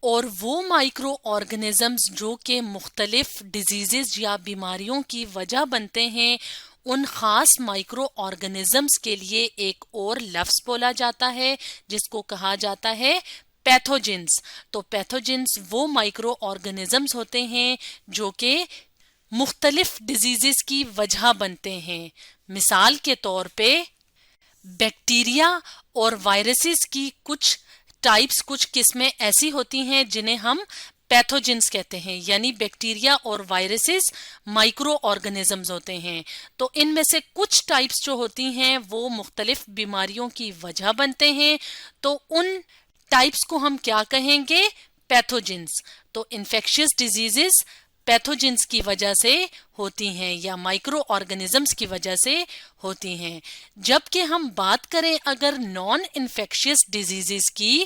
اور وہ micro organisms جو کہ مختلف ڈیزیزز یا بیماریوں کی وجہ بنتے ہیں، ان خاص مائکرو آرگنزمز کے لیے ایک اور لفظ بولا جاتا ہے جس کو کہا جاتا ہے پیتھوجنز۔ تو پیتھوجنز وہ مائکرو آرگنزمز ہوتے ہیں جو کہ مختلف ڈیزیزز کی وجہ بنتے ہیں۔ مثال کے طور پہ بیکٹیریا اور وائرسز کی کچھ ٹائپس، کچھ قسمیں ایسی ہوتی ہیں جنہیں ہم پیتھوجنز کہتے ہیں، یعنی بیکٹیریا اور وائرسز مائکرو آرگنزمز ہوتے ہیں۔ تو ان میں سے کچھ ٹائپس جو ہوتی ہیں وہ مختلف بیماریوں کی وجہ بنتے ہیں، تو ان ٹائپس کو ہم کیا کہیں گے؟ پیتھوجنز۔ تو انفیکشس ڈیزیزز پیتھوجنز کی وجہ سے ہوتی ہیں یا مائکرو آرگنزمز کی وجہ سے ہوتی ہیں۔ جبکہ ہم بات کریں اگر نان انفیکشس ڈیزیزز کی،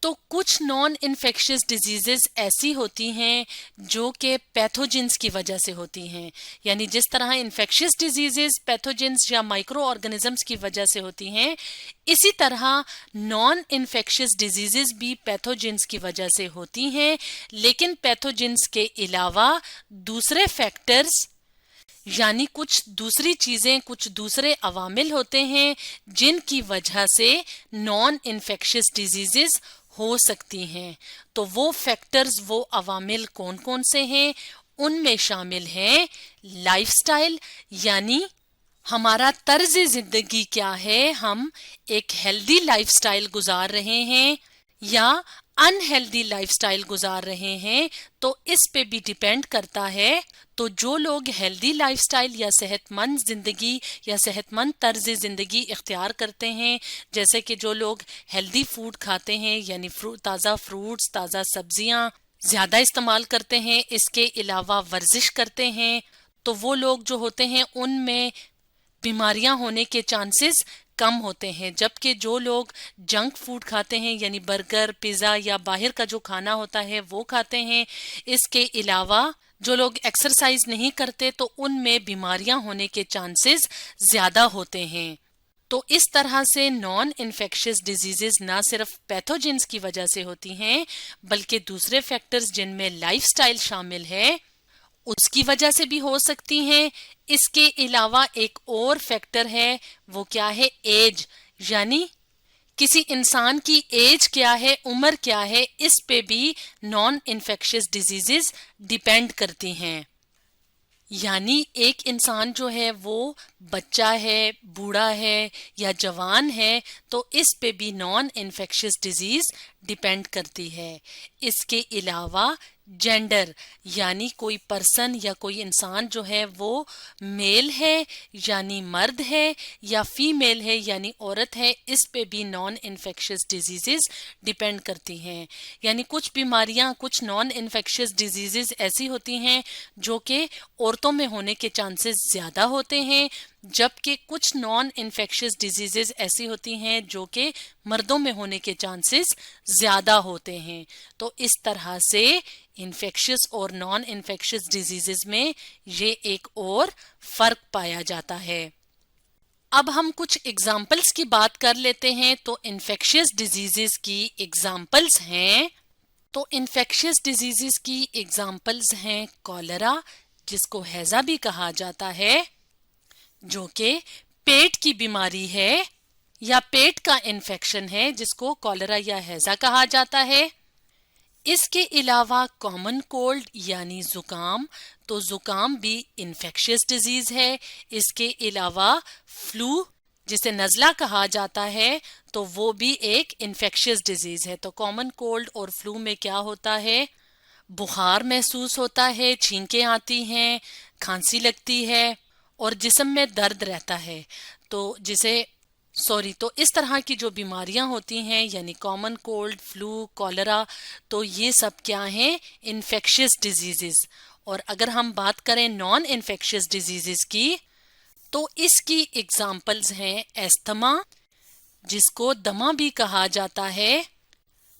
تو کچھ نان انفیکشس ڈیزیزز ایسی ہوتی ہیں جو کہ پیتھوجنز کی وجہ سے ہوتی ہیں، یعنی جس طرح انفیکشس ڈیزیزز پیتھوجنز یا مائکرو آرگنزمز کی وجہ سے ہوتی ہیں، اسی طرح نان انفیکشس ڈیزیزز بھی پیتھوجنز کی وجہ سے ہوتی ہیں، لیکن پیتھوجنز کے علاوہ دوسرے فیکٹرز یعنی کچھ دوسری چیزیں، کچھ دوسرے عوامل ہوتے ہیں جن کی وجہ سے نان انفیکشس ڈیزیزز ہو سکتی ہیں۔ تو وہ فیکٹرز، وہ عوامل کون کون سے ہیں؟ ان میں شامل ہیں لائف سٹائل، یعنی ہمارا طرز زندگی کیا ہے، ہم ایک ہیلدی لائف سٹائل گزار رہے ہیں یا ان ہیلدی لائف سٹائل گزار رہے ہیں، تو اس پہ بھی ڈیپینڈ کرتا ہے۔ تو جو لوگ ہیلدی لائف سٹائل یا صحت مند زندگی یا صحت مند طرز زندگی اختیار کرتے ہیں، جیسے کہ جو لوگ ہیلدی فوڈ کھاتے ہیں، یعنی تازہ فروٹس، تازہ سبزیاں زیادہ استعمال کرتے ہیں، اس کے علاوہ ورزش کرتے ہیں، تو وہ لوگ جو ہوتے ہیں ان میں بیماریاں ہونے کے چانسز کم ہوتے ہیں۔ جبکہ جو لوگ جنک فوڈ کھاتے ہیں، یعنی برگر، پیزا یا باہر کا جو کھانا ہوتا ہے وہ کھاتے ہیں، اس کے علاوہ جو لوگ ایکسرسائز نہیں کرتے تو ان میں بیماریاں ہونے کے چانسز زیادہ ہوتے ہیں۔ تو اس طرح سے نان انفیکشس ڈیزیزز نہ صرف پیتھوجنز کی وجہ سے ہوتی ہیں بلکہ دوسرے فیکٹرز جن میں لائف سٹائل شامل ہے اس کی وجہ سے بھی ہو سکتی ہیں۔ اس کے علاوہ ایک اور فیکٹر ہے، وہ کیا ہے؟ ایج، یعنی کسی انسان کی ایج کیا ہے، عمر کیا ہے، اس پہ بھی نان انفیکشس ڈیزیزز ڈیپینڈ کرتی ہیں۔ یعنی ایک انسان جو ہے وہ بچہ ہے، بوڑھا ہے یا جوان ہے، تو اس پہ بھی نان انفیکشس ڈیزیز ڈیپینڈ کرتی ہے۔ اس کے علاوہ جینڈر، یعنی کوئی پرسن یا کوئی انسان جو ہے وہ میل ہے یعنی مرد ہے یا فیمیل ہے یعنی عورت ہے، اس پہ بھی نان انفیکشس ڈیزیزز ڈیپینڈ کرتی ہیں۔ یعنی کچھ بیماریاں، کچھ نان انفیکشس ڈیزیزز ایسی ہوتی ہیں جو کہ عورتوں میں ہونے کے چانسز زیادہ ہوتے ہیں، جبکہ کچھ نان انفیکشس ڈیزیزز ایسی ہوتی ہیں جو کہ مردوں میں ہونے کے چانسز زیادہ ہوتے ہیں۔ تو اس طرح سے انفیکشس اور نان انفیکشس ڈیزیزز میں یہ ایک اور فرق پایا جاتا ہے۔ اب ہم کچھ ایگزامپلس کی بات کر لیتے ہیں۔ تو انفیکشس ڈیزیزز کی ایگزامپلس ہیں، تو انفیکشس ڈیزیزز کی ایگزامپلس ہیں کالرا، جس کو ہیضہ بھی کہا جاتا ہے، جو کہ پیٹ کی بیماری ہے یا پیٹ کا انفیکشن ہے، جس کو کالرا یا ہیضہ کہا جاتا ہے۔ اس کے علاوہ کامن کولڈ یعنی زکام، تو زکام بھی انفیکشس ڈیزیز ہے۔ اس کے علاوہ فلو، جسے نزلہ کہا جاتا ہے، تو وہ بھی ایک انفیکشس ڈیزیز ہے۔ تو کامن کولڈ اور فلو میں کیا ہوتا ہے؟ بخار محسوس ہوتا ہے، چھینکیں آتی ہیں، کھانسی لگتی ہے اور جسم میں درد رہتا ہے۔ تو اس طرح کی جو بیماریاں ہوتی ہیں یعنی کامن کولڈ، فلو، کالرا، تو یہ سب کیا ہیں؟ Infectious diseases. اور اگر ہم بات کریں نان انفیکشس ڈیزیزز کی، تو اس کی ایگزامپلز ہیں ایستھما، جس کو دمہ بھی کہا جاتا ہے،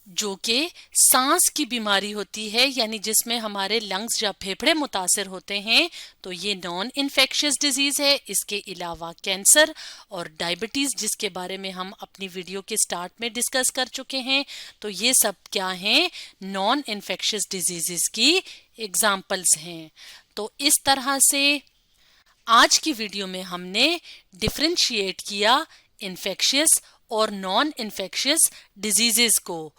جو کہ سانس کی بیماری ہوتی ہے، یعنی جس میں ہمارے لنگز یا پھیپھڑے متاثر ہوتے ہیں، تو یہ نان انفیکشس ڈیزیز ہے۔ اس کے علاوہ کینسر اور ڈائبٹیز، جس کے بارے میں ہم اپنی ویڈیو کے سٹارٹ میں ڈسکس کر چکے ہیں، تو یہ سب کیا ہیں؟ نان انفیکشس ڈیزیزز کی ایگزامپلز ہیں۔ تو اس طرح سے آج کی ویڈیو میں ہم نے ڈفرینشیٹ کیا انفیکشس اور نان انفیکشس ڈیزیزز کو۔